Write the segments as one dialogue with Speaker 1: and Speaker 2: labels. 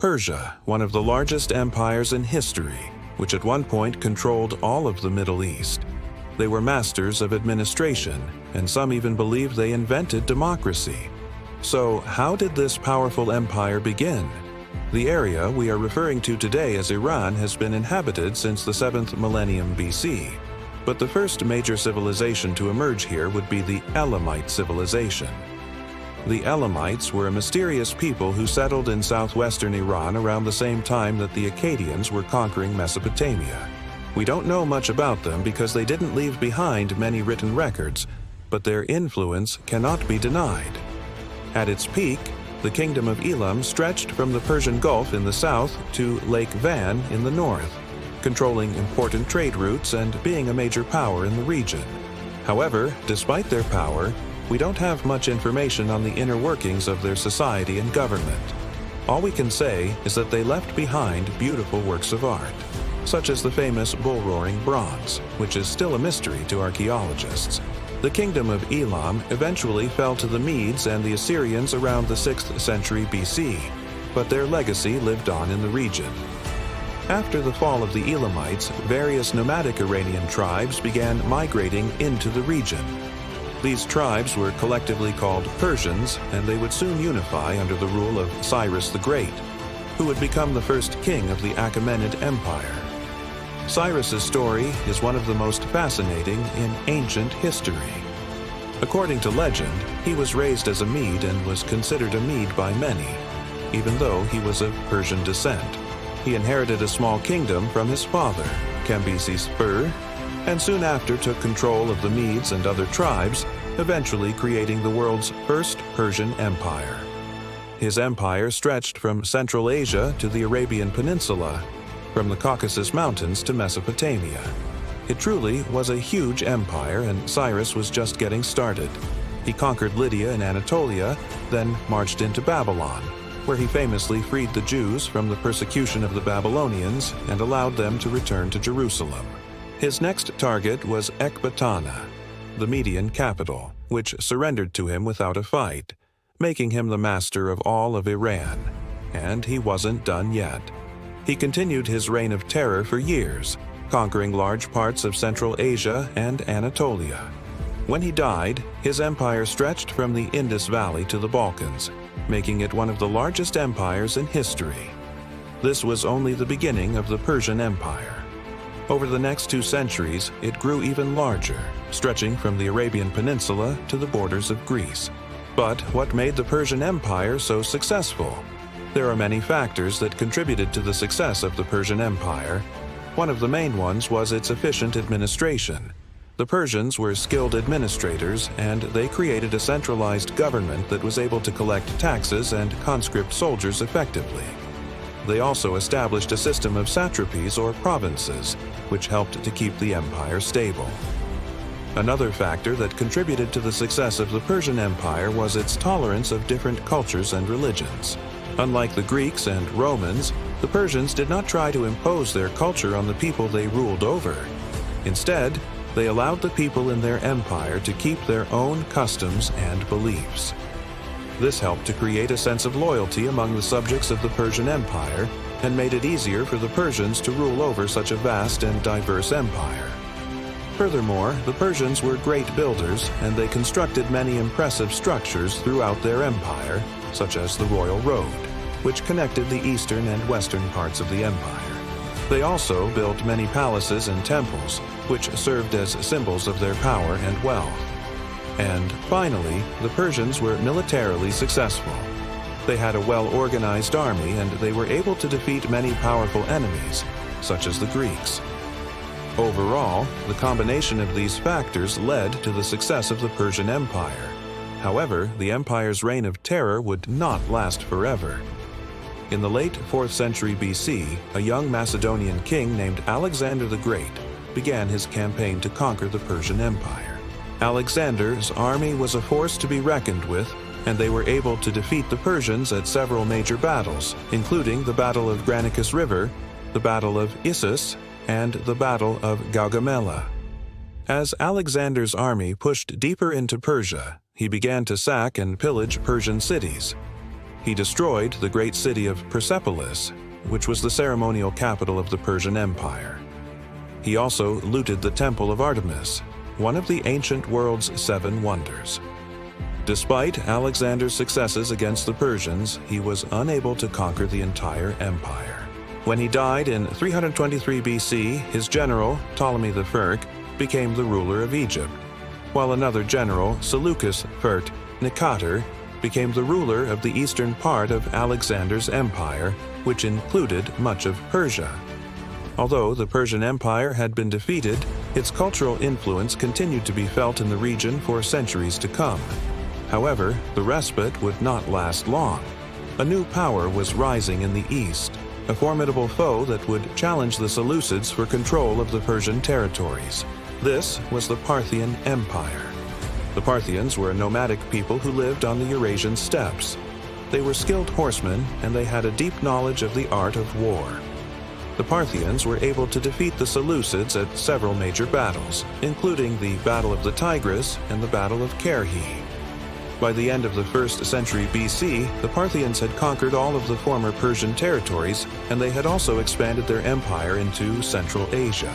Speaker 1: Persia, one of the largest empires in history, which at one point controlled all of the Middle East. They were masters of administration, and some even believed they invented democracy. So, how did this powerful empire begin? The area we are referring to today as Iran has been inhabited since the 7th millennium BC, but the first major civilization to emerge here would be the Elamite civilization. The Elamites were a mysterious people who settled in southwestern Iran around the same time that the Akkadians were conquering Mesopotamia. We don't know much about them because they didn't leave behind many written records, but their influence cannot be denied. At its peak, the kingdom of Elam stretched from the Persian Gulf in the south to Lake Van in the north, controlling important trade routes and being a major power in the region. However, despite their power, we don't have much information on the inner workings of their society and government. All we can say is that they left behind beautiful works of art, such as the famous bull-roaring bronze, which is still a mystery to archaeologists. The kingdom of Elam eventually fell to the Medes and the Assyrians around the 6th century BC, but their legacy lived on in the region. After the fall of the Elamites, various nomadic Iranian tribes began migrating into the region. These tribes were collectively called Persians, and they would soon unify under the rule of Cyrus the Great, who would become the first king of the Achaemenid Empire. Cyrus's story is one of the most fascinating in ancient history. According to legend, he was raised as a Mede and was considered a Mede by many, even though he was of Persian descent. He inherited a small kingdom from his father, Cambyses I, and soon after took control of the Medes and other tribes, eventually creating the world's first Persian Empire. His empire stretched from Central Asia to the Arabian Peninsula, from the Caucasus Mountains to Mesopotamia. It truly was a huge empire, and Cyrus was just getting started. He conquered Lydia and Anatolia, then marched into Babylon, where he famously freed the Jews from the persecution of the Babylonians and allowed them to return to Jerusalem. His next target was Ecbatana, the Median capital, which surrendered to him without a fight, making him the master of all of Iran. And he wasn't done yet. He continued his reign of terror for years, conquering large parts of Central Asia and Anatolia. When he died, his empire stretched from the Indus Valley to the Balkans, making it one of the largest empires in history. This was only the beginning of the Persian Empire. Over the next 2 centuries, it grew even larger, stretching from the Arabian Peninsula to the borders of Greece. But what made the Persian Empire so successful? There are many factors that contributed to the success of the Persian Empire. One of the main ones was its efficient administration. The Persians were skilled administrators, and they created a centralized government that was able to collect taxes and conscript soldiers effectively. They also established a system of satrapies or provinces, which helped to keep the empire stable. Another factor that contributed to the success of the Persian Empire was its tolerance of different cultures and religions. Unlike the Greeks and Romans, the Persians did not try to impose their culture on the people they ruled over. Instead, they allowed the people in their empire to keep their own customs and beliefs. This helped to create a sense of loyalty among the subjects of the Persian Empire and made it easier for the Persians to rule over such a vast and diverse empire. Furthermore, the Persians were great builders, and they constructed many impressive structures throughout their empire, such as the Royal Road, which connected the eastern and western parts of the empire. They also built many palaces and temples, which served as symbols of their power and wealth. And finally, the Persians were militarily successful. They had a well-organized army, and they were able to defeat many powerful enemies, such as the Greeks. Overall, the combination of these factors led to the success of the Persian Empire. However, the empire's reign of terror would not last forever. In the late 4th century BC, a young Macedonian king named Alexander the Great began his campaign to conquer the Persian Empire. Alexander's army was a force to be reckoned with, and they were able to defeat the Persians at several major battles, including the Battle of Granicus River, the Battle of Issus, and the Battle of Gaugamela. As Alexander's army pushed deeper into Persia, he began to sack and pillage Persian cities. He destroyed the great city of Persepolis, which was the ceremonial capital of the Persian Empire. He also looted the Temple of Artemis, one of the ancient world's 7 wonders. Despite Alexander's successes against the Persians, he was unable to conquer the entire empire. When he died in 323 BC, his general, Ptolemy I, became the ruler of Egypt, while another general, Seleucus I Nicator, became the ruler of the eastern part of Alexander's empire, which included much of Persia. Although the Persian Empire had been defeated, its cultural influence continued to be felt in the region for centuries to come. However, the respite would not last long. A new power was rising in the east, a formidable foe that would challenge the Seleucids for control of the Persian territories. This was the Parthian Empire. The Parthians were a nomadic people who lived on the Eurasian steppes. They were skilled horsemen, and they had a deep knowledge of the art of war. The Parthians were able to defeat the Seleucids at several major battles, including the Battle of the Tigris and the Battle of Kerhi. By the end of the 1st century BC, the Parthians had conquered all of the former Persian territories, and they had also expanded their empire into Central Asia.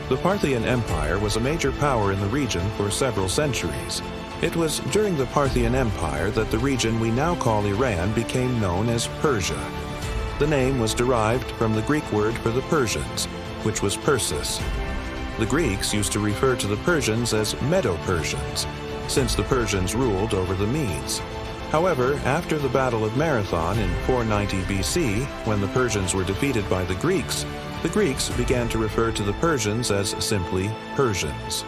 Speaker 1: The Parthian Empire was a major power in the region for several centuries. It was during the Parthian Empire that the region we now call Iran became known as Persia. The name was derived from the Greek word for the Persians, which was Persis. The Greeks used to refer to the Persians as Medo-Persians, since the Persians ruled over the Medes. However, after the Battle of Marathon in 490 BC, when the Persians were defeated by the Greeks began to refer to the Persians as simply Persians.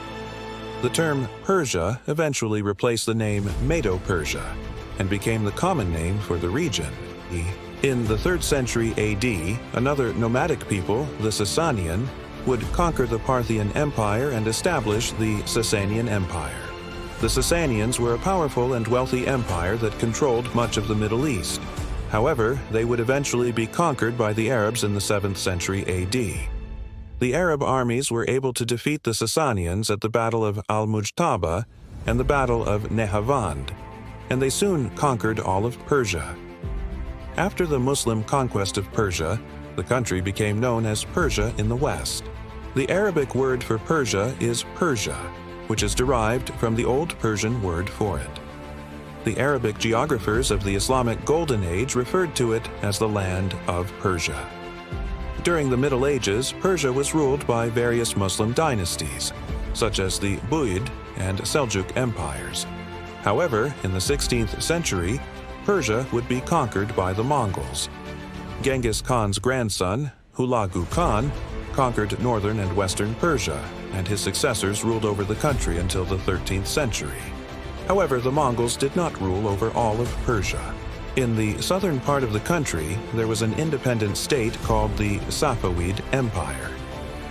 Speaker 1: The term Persia eventually replaced the name Medo-Persia and became the common name for the region. In the 3rd century AD, another nomadic people, the Sasanian, would conquer the Parthian Empire and establish the Sasanian Empire. The Sasanians were a powerful and wealthy empire that controlled much of the Middle East. However, they would eventually be conquered by the Arabs in the 7th century AD. The Arab armies were able to defeat the Sasanians at the Battle of Al-Mujtaba and the Battle of Nehavand, and they soon conquered all of Persia. After the Muslim conquest of Persia, the country became known as Persia in the West. The Arabic word for Persia is Persia, which is derived from the Old Persian word for it. The Arabic geographers of the Islamic Golden Age referred to it as the land of Persia. During the Middle Ages, Persia was ruled by various Muslim dynasties, such as the Buyid and Seljuk empires. However, in the 16th century, Persia would be conquered by the Mongols. Genghis Khan's grandson, Hulagu Khan, conquered northern and western Persia, and his successors ruled over the country until the 13th century. However, the Mongols did not rule over all of Persia. In the southern part of the country, there was an independent state called the Safavid Empire.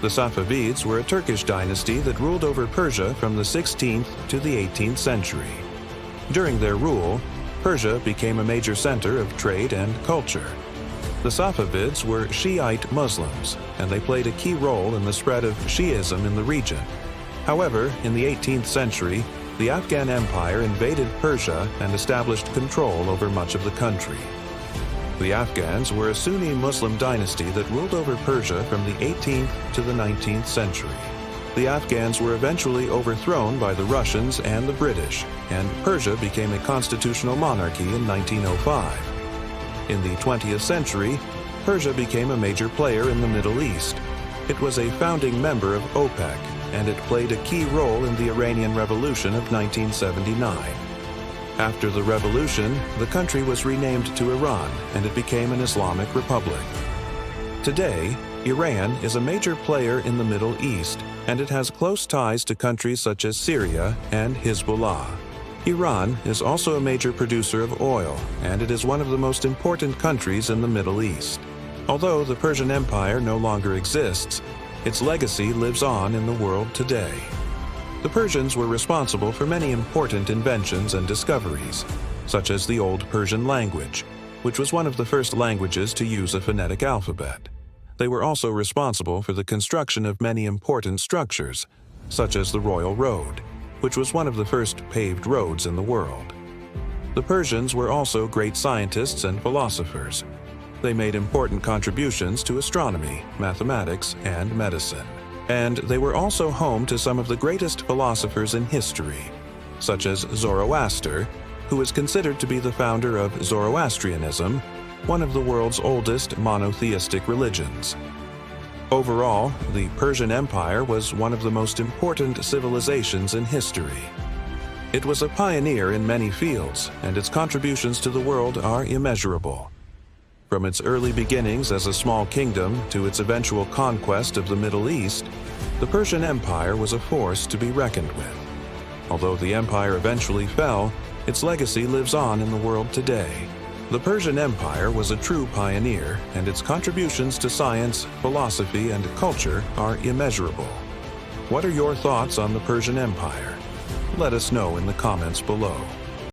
Speaker 1: The Safavids were a Turkish dynasty that ruled over Persia from the 16th to the 18th century. During their rule, Persia became a major center of trade and culture. The Safavids were Shiite Muslims, and they played a key role in the spread of Shiism in the region. However, in the 18th century, the Afghan Empire invaded Persia and established control over much of the country. The Afghans were a Sunni Muslim dynasty that ruled over Persia from the 18th to the 19th century. The Afghans were eventually overthrown by the Russians and the British, and Persia became a constitutional monarchy in 1905. In the 20th century, Persia became a major player in the Middle East. It was a founding member of OPEC, and it played a key role in the Iranian Revolution of 1979. After the revolution, the country was renamed to Iran, and it became an Islamic republic. Today, Iran is a major player in the Middle East, and it has close ties to countries such as Syria and Hezbollah. Iran is also a major producer of oil, and it is one of the most important countries in the Middle East. Although the Persian Empire no longer exists, its legacy lives on in the world today. The Persians were responsible for many important inventions and discoveries, such as the Old Persian language, which was one of the first languages to use a phonetic alphabet. They were also responsible for the construction of many important structures, such as the Royal Road, which was one of the first paved roads in the world. The Persians were also great scientists and philosophers. They made important contributions to astronomy, mathematics, and medicine. And they were also home to some of the greatest philosophers in history, such as Zoroaster, who is considered to be the founder of Zoroastrianism, one of the world's oldest monotheistic religions. Overall, the Persian Empire was one of the most important civilizations in history. It was a pioneer in many fields, and its contributions to the world are immeasurable. From its early beginnings as a small kingdom to its eventual conquest of the Middle East, the Persian Empire was a force to be reckoned with. Although the empire eventually fell, its legacy lives on in the world today. The Persian Empire was a true pioneer, and its contributions to science, philosophy, and culture are immeasurable. What are your thoughts on the Persian Empire? Let us know in the comments below.